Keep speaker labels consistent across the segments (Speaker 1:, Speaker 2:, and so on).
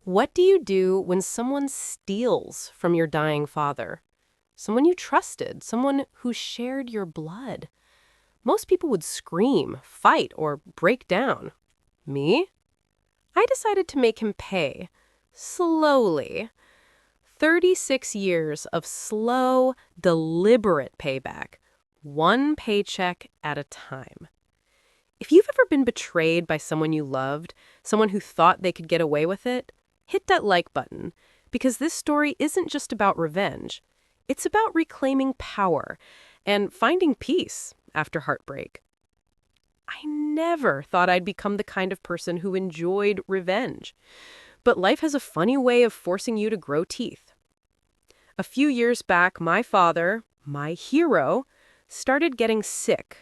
Speaker 1: What do you do when someone steals from your dying father? Someone you trusted, someone who shared your blood. Most people would scream, fight, or break down. Me? I decided to make him pay. Slowly. 36 years of slow, deliberate payback. One paycheck at a time. If you've ever been betrayed by someone you loved, someone who thought they could get away with it, hit that like button, because this story isn't just about revenge. It's about reclaiming power and finding peace after heartbreak. I never thought I'd become the kind of person who enjoyed revenge. But life has a funny way of forcing you to grow teeth. A few years back, my father, my hero, started getting sick.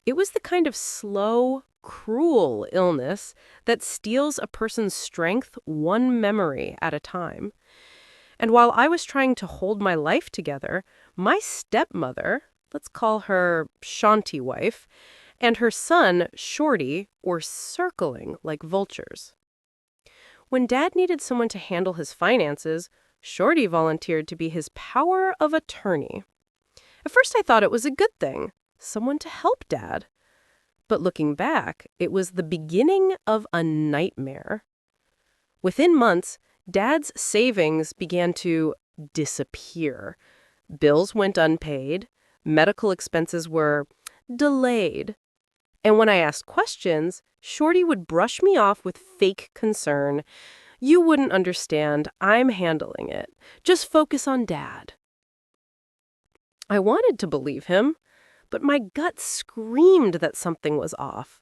Speaker 1: It was the kind of slow, cruel illness that steals a person's strength one memory at a time. And while I was trying to hold my life together, my stepmother, let's call her Shanti wife, and her son, Shorty, were circling like vultures. When Dad needed someone to handle his finances, Shorty volunteered to be his power of attorney. At first I thought it was a good thing, someone to help Dad. But looking back, it was the beginning of a nightmare. Within months, Dad's savings began to disappear. Bills went unpaid. Medical expenses were delayed. And when I asked questions, Shorty would brush me off with fake concern. You wouldn't understand. I'm handling it. Just focus on Dad. I wanted to believe him, but my gut screamed that something was off.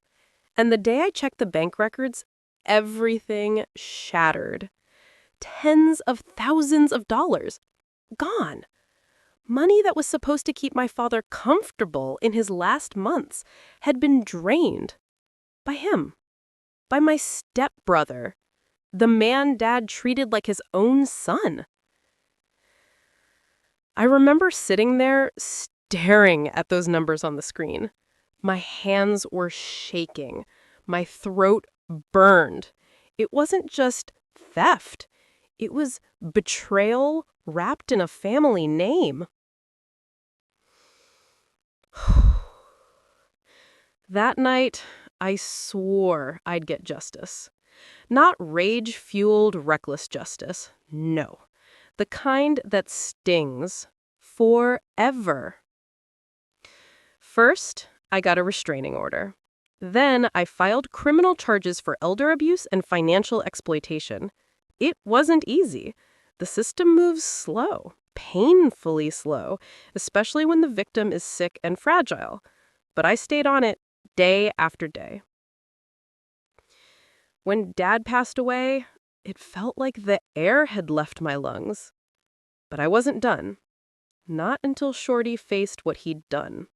Speaker 1: And the day I checked the bank records, everything shattered. Tens of thousands of dollars. Gone. Money that was supposed to keep my father comfortable in his last months had been drained. By him. By my stepbrother. The man Dad treated like his own son. I remember sitting there staring at those numbers on the screen. My hands were shaking. My throat burned. It wasn't just theft. It was betrayal wrapped in a family name. That night, I swore I'd get justice. Not rage-fueled, reckless justice. No. The kind that stings forever. First, I got a restraining order. Then I filed criminal charges for elder abuse and financial exploitation. It wasn't easy. The system moves slow, painfully slow, especially when the victim is sick and fragile. But I stayed on it day after day. When Dad passed away, it felt like the air had left my lungs. But I wasn't done. Not until Shorty faced what he'd done.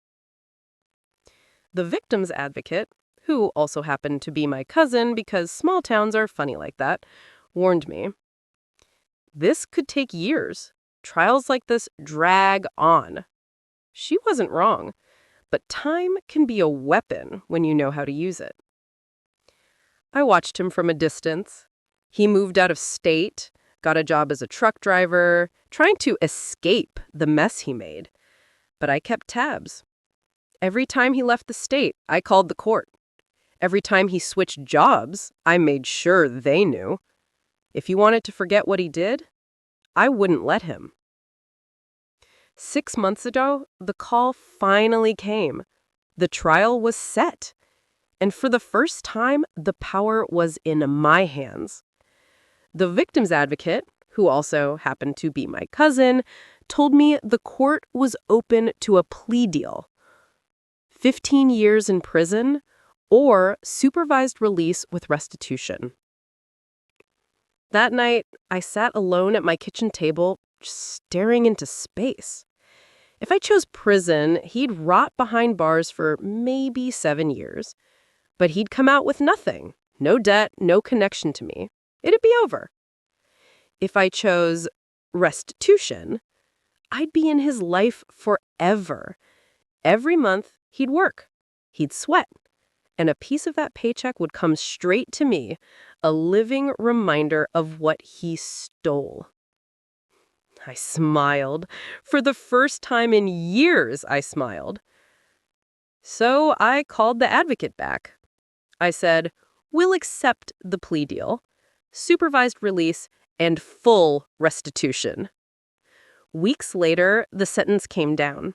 Speaker 1: The victim's advocate, who also happened to be my cousin because small towns are funny like that, warned me. This could take years. Trials like this drag on. She wasn't wrong, but time can be a weapon when you know how to use it. I watched him from a distance. He moved out of state, got a job as a truck driver, trying to escape the mess he made. But I kept tabs. Every time he left the state, I called the court. Every time he switched jobs, I made sure they knew. If he wanted to forget what he did, I wouldn't let him. 6 months ago, the call finally came. The trial was set. And for the first time, the power was in my hands. The victim's advocate, who also happened to be my cousin, told me the court was open to a plea deal. 15 years in prison or supervised release with restitution. That night, I sat alone at my kitchen table, just staring into space. If I chose prison, he'd rot behind bars for maybe 7 years. But he'd come out with nothing. No debt, no connection to me. It'd be over. If I chose restitution, I'd be in his life forever. Every month, he'd work. He'd sweat. and a piece of that paycheck would come straight to me, a living reminder of what he stole. I smiled. For the first time in years, I smiled. So I called the advocate back. I said, "We'll accept the plea deal, supervised release, and full restitution." Weeks later, the sentence came down.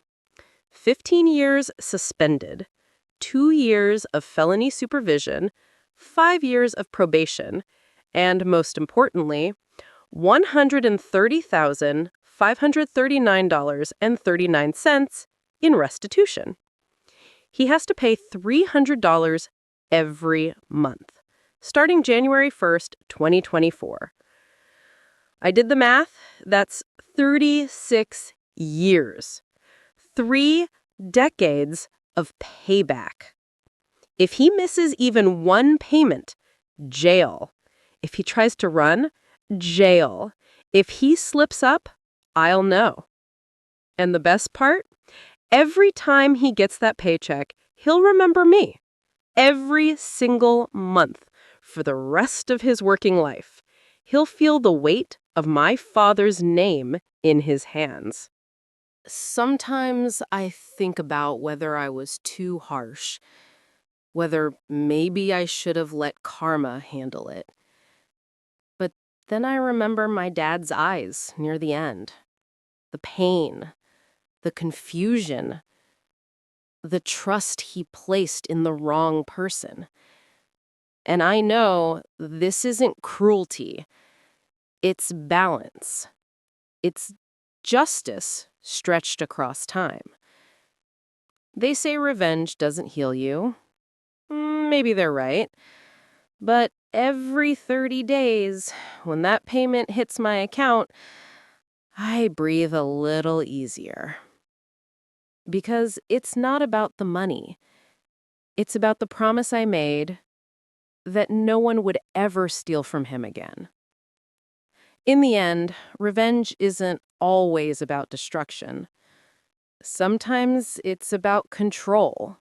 Speaker 1: 15 years suspended, 2 years of felony supervision, 5 years of probation, and most importantly, $130,539.39 in restitution. He has to pay $300 every month, starting January 1st, 2024. I did the math. That's 36 years. 3 decades of payback. If he misses even one payment, jail. If he tries to run, jail. If he slips up, I'll know. And the best part? Every time he gets that paycheck, he'll remember me. Every single month for the rest of his working life. He'll feel the weight of my father's name in his hands. Sometimes I think about whether I was too harsh, whether maybe I should have let karma handle it. But then I remember my dad's eyes near the end. The pain, the confusion, the trust he placed in the wrong person. And I know this isn't cruelty. It's balance. It's justice stretched across time. They say revenge doesn't heal you. Maybe they're right. But every 30 days, when that payment hits my account, I breathe a little easier. Because it's not about the money. It's about the promise I made that no one would ever steal from him again. In the end, revenge isn't always about destruction. Sometimes it's about control,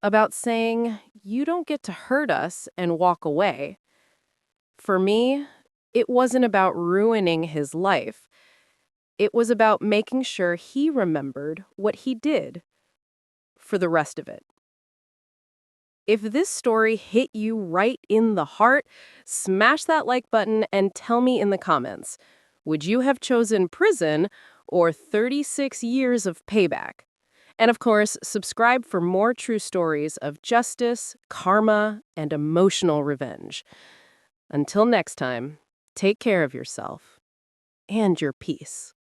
Speaker 1: about saying, "You don't get to hurt us," and walk away. For me, it wasn't about ruining his life. It was about making sure he remembered what he did for the rest of it. If this story hit you right in the heart, smash that like button and tell me in the comments. Would you have chosen prison or 36 years of payback? And of course, subscribe for more true stories of justice, karma, and emotional revenge. Until next time, take care of yourself and your peace.